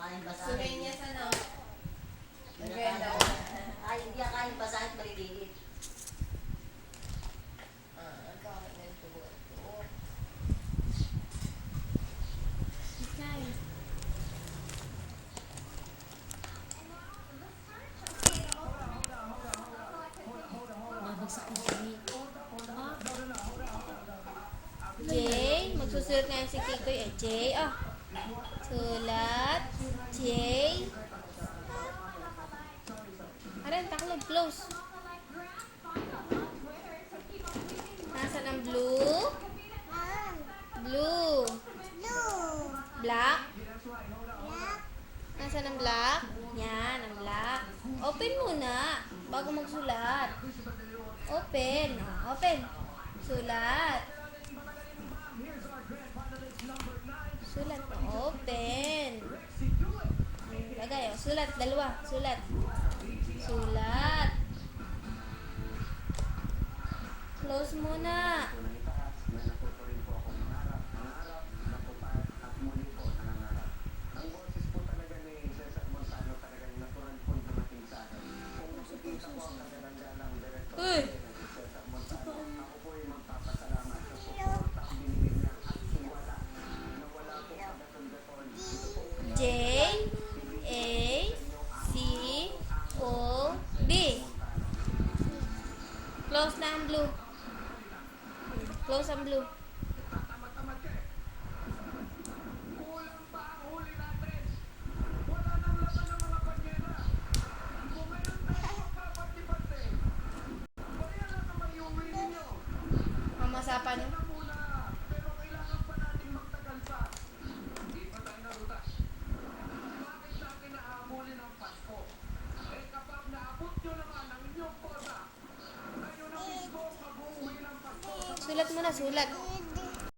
kinakain basahin. Sumenyas ano? Maganda. Ay, hindi akain basahin, maliliit. Ang kawan na ito. Okay. Mabagsak na kami. Jay, magsusulat ngayon si Kikoy. Jay, sulat. Jay. Aran, taklog, close. Nasaan ang blue? Blue. Black? Nasaan ang black? Yan, ang black. Open muna, bago magsulat. Open. Open. Sulat. Sulat. Open. Lagay. Sulat. Dalawa. Sulat. Sulat. Close muna. Uy! J A C O B. Close na ang blue. Close ang blue. Mamasapan. Sulat mo na, sulat.